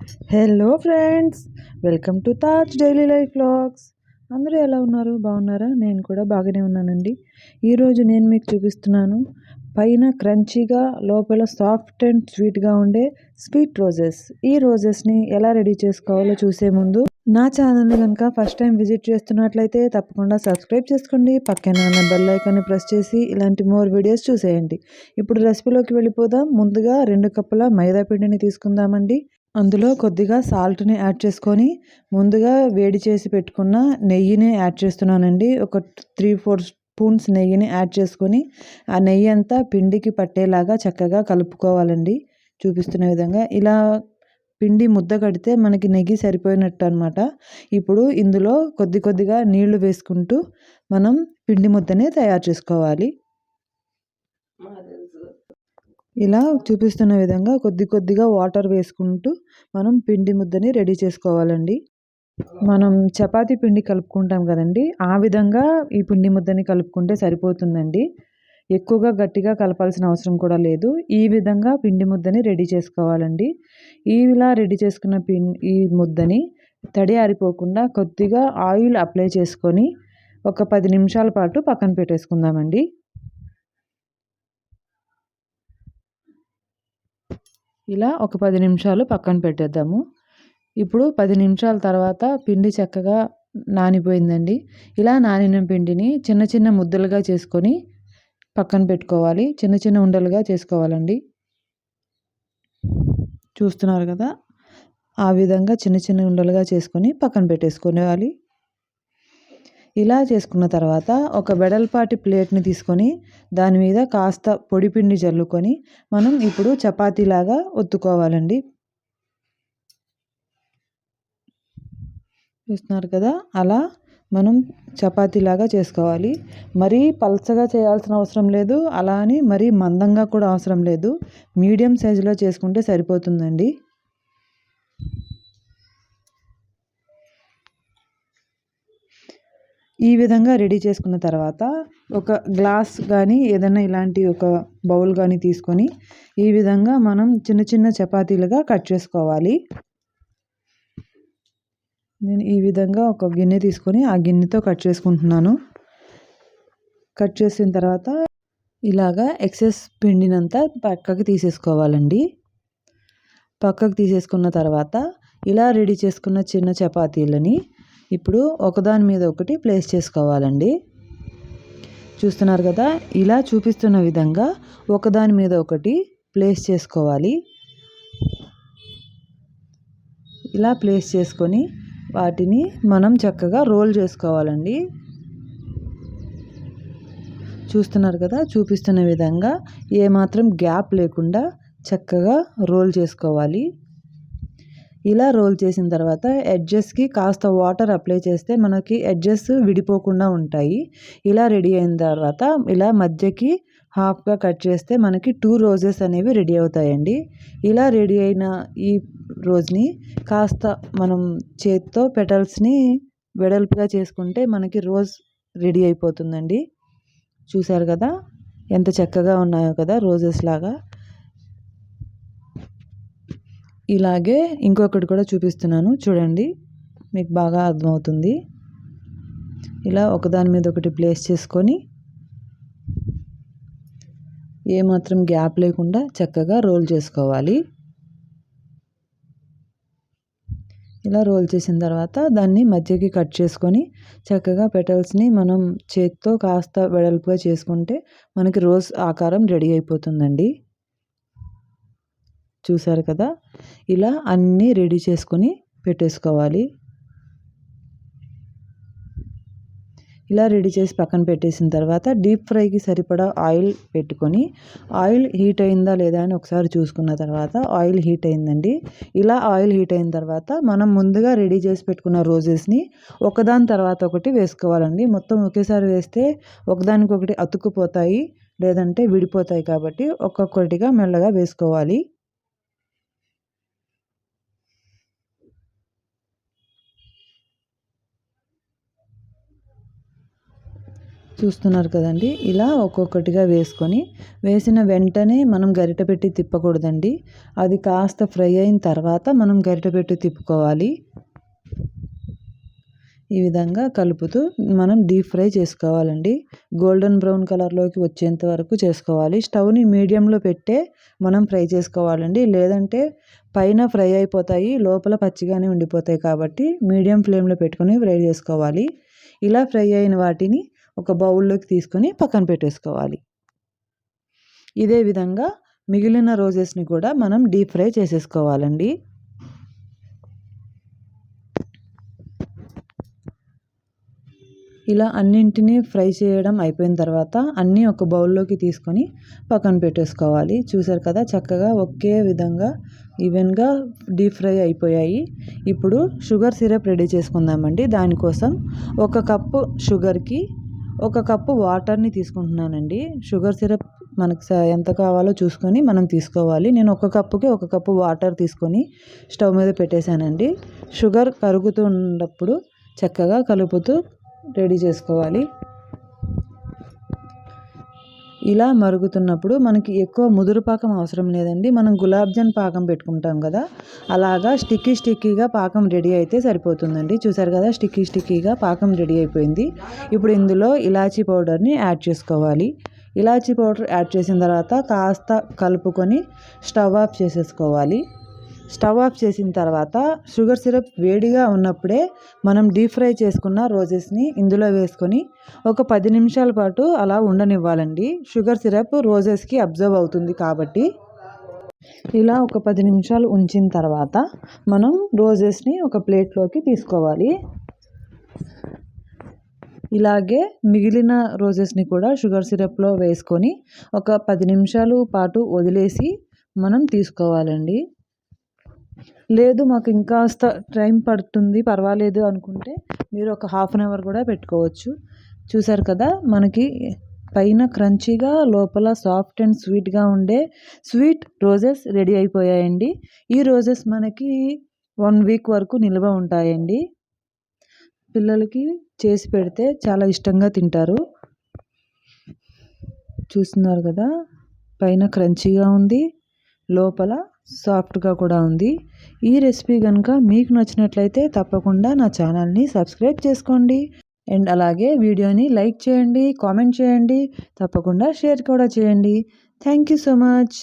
Hello friends, welcome to Taj daily life vlogs. అందరూ ఎలా ఉన్నారు? బాగున్నారా? నేను కూడా బాగానే ఉన్నానండి. ఈరోజు నేను మీకు చూపిస్తున్నాను పైన క్రంచీగా లోపల సాఫ్ట్ అండ్ స్వీట్గా ఉండే స్వీట్ రోజెస్. ఈ రోజెస్ని ఎలా రెడీ చేసుకోవాలో చూసే ముందు నా ఛానల్ని కనుక ఫస్ట్ టైం విజిట్ చేస్తున్నట్లయితే తప్పకుండా సబ్స్క్రైబ్ చేసుకోండి. పక్కన ఉన్న బెల్ ఐకాన్ని ప్రెస్ చేసి ఇలాంటి మోర్ వీడియోస్ చూసేయండి. ఇప్పుడు రెసిపీలోకి వెళ్ళిపోదాం. ముందుగా 2 కప్పుల మైదా పిండిని తీసుకుందామండి. అందులో కొద్దిగా సాల్ట్ని యాడ్ చేసుకొని ముందుగా వేడి చేసి పెట్టుకున్న నెయ్యిని యాడ్ చేస్తున్నానండి. ఒక 3-4 స్పూన్స్ నెయ్యిని యాడ్ చేసుకొని ఆ నెయ్యి అంతా పిండికి పట్టేలాగా చక్కగా కలుపుకోవాలండి. చూపిస్తున్న విధంగా ఇలా పిండి ముద్ద కడితే మనకి నెయ్యి సరిపోయినట్టు అనమాట. ఇప్పుడు ఇందులో కొద్దిగా నీళ్లు వేసుకుంటూ మనం పిండి ముద్దని తయారు చేసుకోవాలి. ఇలా చూపిస్తున్న విధంగా కొద్దిగా వాటర్ వేసుకుంటూ మనం పిండి ముద్దని రెడీ చేసుకోవాలండి. మనం చపాతీ పిండి కలుపుకుంటాం కదండి, ఆ విధంగా ఈ పిండి ముద్దని కలుపుకుంటే సరిపోతుందండి. ఎక్కువగా గట్టిగా కలపాల్సిన అవసరం కూడా లేదు. ఈ విధంగా పిండి ముద్దని రెడీ చేసుకోవాలండి. ఇలా రెడీ చేసుకున్న ఈ ముద్దని తడి ఆరిపోకుండా కొద్దిగా ఆయిల్ అప్లై చేసుకొని ఒక 10 నిమిషాల పాటు పక్కన పెట్టేసుకుందామండి. ఇలా ఒక 10 నిమిషాలు పక్కన పెట్టేద్దాము. ఇప్పుడు 10 నిమిషాల తర్వాత పిండి చక్కగా నానిపోయిందండి. ఇలా నానిన పిండిని చిన్న ముద్దలుగా చేసుకొని పక్కన పెట్టుకోవాలి. చిన్న ఉండలుగా చేసుకోవాలండి. చూస్తున్నారు కదా, ఆ విధంగా చిన్న ఉండలుగా చేసుకొని పక్కన పెట్టేసుకోవాలి. ఇలా చేసుకున్న తర్వాత ఒక వెడల్పాటి ప్లేట్ని తీసుకొని దాని మీద కాస్త పొడిపిండి జల్లుకొని మనం ఇప్పుడు చపాతీలాగా ఒత్తుకోవాలండి. చూస్తున్నారు కదా, అలా మనం చపాతీలాగా చేసుకోవాలి. మరీ పల్చగా చేయాల్సిన అవసరం లేదు, అలా అని మరీ మందంగా కూడా అవసరం లేదు. మీడియం సైజులో చేసుకుంటే సరిపోతుందండి. ఈ విధంగా రెడీ చేసుకున్న తర్వాత ఒక గ్లాస్ కానీ ఏదైనా ఇలాంటి ఒక బౌల్ కానీ తీసుకొని ఈ విధంగా మనం చిన్న చపాతీలుగా కట్ చేసుకోవాలి. నేను ఈ విధంగా ఒక గిన్నె తీసుకొని ఆ గిన్నెతో కట్ చేసుకుంటున్నాను. కట్ చేసిన తర్వాత ఇలాగా ఎక్సెస్ పిండినంతా పక్కకు తీసేసుకోవాలండి. పక్కకు తీసేసుకున్న తర్వాత ఇలా రెడీ చేసుకున్న చిన్న చపాతీలని ఇప్పుడు ఒకదాని మీద ఒకటి ప్లేస్ చేసుకోవాలండి. చూస్తున్నారు కదా, ఇలా చూపిస్తున్న విధంగా ఒకదాని మీద ఒకటి ప్లేస్ చేసుకోవాలి. ఇలా ప్లేస్ చేసుకొని వాటిని మనం చక్కగా రోల్ చేసుకోవాలండి. చూస్తున్నారు కదా, చూపిస్తున్న విధంగా ఏమాత్రం గ్యాప్ లేకుండా చక్కగా రోల్ చేసుకోవాలి. ఇలా రోల్ చేసిన తర్వాత ఎడ్జెస్కి కాస్త వాటర్ అప్లై చేస్తే మనకి ఎడ్జెస్ విడిపోకుండా ఉంటాయి. ఇలా రెడీ అయిన తర్వాత ఇలా మధ్యకి హాఫ్గా కట్ చేస్తే మనకి 2 రోజెస్ అనేవి రెడీ అవుతాయండి. ఇలా రెడీ అయిన ఈ రోజుని కాస్త మనం చేత్తో పెటల్స్ని వెడల్పుగా చేసుకుంటే మనకి రోజ్ రెడీ అయిపోతుందండి. చూశారు కదా, ఎంత చక్కగా ఉన్నాయో కదా రోజెస్ లాగా. ఇలాగే ఇంకొకటి కూడా చూపిస్తున్నాను చూడండి, మీకు బాగా అర్థమవుతుంది. ఇలా ఒకదాని మీద ఒకటి ప్లేస్ చేసుకొని ఏమాత్రం గ్యాప్ లేకుండా చక్కగా రోల్ చేసుకోవాలి. ఇలా రోల్ చేసిన తర్వాత దాన్ని మధ్యకి కట్ చేసుకొని చక్కగా పెటల్స్ని మనం చేత్తో కాస్త వెడల్పుగా చేసుకుంటే మనకి రోజ్ ఆకారం రెడీ అయిపోతుందండి. చూసారు కదా, ఇలా అన్నీ రెడీ చేసుకొని పెట్టేసుకోవాలి. ఇలా రెడీ చేసి పక్కన పెట్టేసిన తర్వాత డీప్ ఫ్రైకి సరిపడా ఆయిల్ పెట్టుకొని ఆయిల్ హీట్ అయిందా లేదా అని ఒకసారి చూసుకున్న తర్వాత ఆయిల్ హీట్ అయిందండి. ఇలా ఆయిల్ హీట్ అయిన తర్వాత మనం ముందుగా రెడీ చేసి పెట్టుకున్న రోజెస్ని ఒకదాని తర్వాత ఒకటి వేసుకోవాలండి. మొత్తం ఒకేసారి వేస్తే ఒకదానికొకటి అతుక్కుపోతాయి, లేదంటే విడిపోతాయి. కాబట్టి ఒక్కొక్కటిగా మెల్లగా వేసుకోవాలి. చూస్తున్నారు కదండి, ఇలా ఒక్కొక్కటిగా వేసిన వెంటనే మనం గరిటె పెట్టి తిప్పకూడదండి. అది కాస్త ఫ్రై అయిన తర్వాత మనం గరిటె పెట్టి తిప్పుకోవాలి. ఈ విధంగా కలుపుతూ మనం డీప్ ఫ్రై చేసుకోవాలండి. గోల్డెన్ బ్రౌన్ కలర్లోకి వచ్చేంత వరకు చేసుకోవాలి. స్టవ్ని మీడియంలో పెట్టే మనం ఫ్రై చేసుకోవాలండి. లేదంటే పైన ఫ్రై అయిపోతాయి, లోపల పచ్చిగానే ఉండిపోతాయి. కాబట్టి మీడియం ఫ్లేమ్లో పెట్టుకొని ఫ్రై చేసుకోవాలి. ఇలా ఫ్రై అయిన వాటిని ఒక బౌల్లోకి తీసుకొని పక్కన పెట్టేసుకోవాలి. ఇదే విధంగా మిగిలిన రోజెస్ని కూడా మనం డీప్ ఫ్రై చేసేసుకోవాలండి. ఇలా అన్నింటినీ ఫ్రై చేయడం అయిపోయిన తర్వాత అన్నీ ఒక బౌల్లోకి తీసుకొని పక్కన పెట్టేసుకోవాలి. చూసారు కదా, చక్కగా ఒకే విధంగా ఈవెన్గా డీప్ ఫ్రై అయిపోయాయి. ఇప్పుడు షుగర్ సిరప్ రెడీ చేసుకుందామండి. దానికోసం 1 కప్పు షుగర్కి 1 కప్పు వాటర్ని తీసుకుంటున్నానండి. షుగర్ సిరప్ మనకు ఎంత కావాలో చూసుకొని మనం తీసుకోవాలి. నేను 1 కప్పుకి 1 కప్పు వాటర్ తీసుకొని స్టవ్ మీద పెట్టేశానండి. షుగర్ కరుగుతున్నప్పుడు చక్కగా కలుపుతూ రెడీ చేసుకోవాలి. ఇలా మరుగుతున్నప్పుడు మనకి ఎక్కువ ముదురు పాకం అవసరం లేదండి. మనం గులాబ్ జామ్ పాకం పెట్టుకుంటాం కదా, అలాగా స్టిక్కీగా పాకం రెడీ అయితే సరిపోతుందండి. చూసారు కదా, స్టిక్కీగా పాకం రెడీ అయిపోయింది. ఇప్పుడు ఇందులో ఇలాచీ పౌడర్ని యాడ్ చేసుకోవాలి. ఇలాచీ పౌడర్ యాడ్ చేసిన తర్వాత కాస్త కలుపుకొని స్టవ్ ఆఫ్ చేసేసుకోవాలి. స్టవ్ ఆఫ్ చేసిన తర్వాత షుగర్ సిరప్ వేడిగా ఉన్నప్పుడే మనం డీప్ ఫ్రై చేసుకున్న రోజెస్ని ఇందులో వేసుకొని ఒక 10 నిమిషాల పాటు అలా ఉండనివ్వాలండి. షుగర్ సిరప్ రోజెస్కి అబ్జర్వ్ అవుతుంది కాబట్టి ఇలా ఒక 10 నిమిషాలు ఉంచిన తర్వాత మనం రోజెస్ని ఒక ప్లేట్లోకి తీసుకోవాలి. ఇలాగే మిగిలిన రోజెస్ని కూడా షుగర్ సిరప్లో వేసుకొని ఒక 10 నిమిషాలు పాటు వదిలేసి మనం తీసుకోవాలండి. లేదు మాకు ఇంకాస్త టైం పడుతుంది, పర్వాలేదు అనుకుంటే మీరు ఒక హాఫ్ అన్ అవర్ కూడా పెట్టుకోవచ్చు. చూసారు కదా, మనకి పైన క్రంచీగా లోపల సాఫ్ట్ అండ్ స్వీట్గా ఉండే స్వీట్ రోజెస్ రెడీ అయిపోయాయండి. ఈ రోజెస్ మనకి 1 వీక్ వరకు నిల్వ ఉంటాయండి. పిల్లలకి చేసి పెడితే చాలా ఇష్టంగా తింటారు. చూస్తున్నారు కదా, పైన క్రంచీగా ఉంది, లోపల సాఫ్ట్గా కూడా ఉంది. ఈ రెసిపీ కనుక మీకు నచ్చినట్లయితే తప్పకుండా నా ఛానల్ని సబ్స్క్రైబ్ చేసుకోండి. అండ్ అలాగే వీడియోని లైక్ చేయండి, కామెంట్ చేయండి, తప్పకుండా షేర్ కూడా చేయండి. Thank you so much.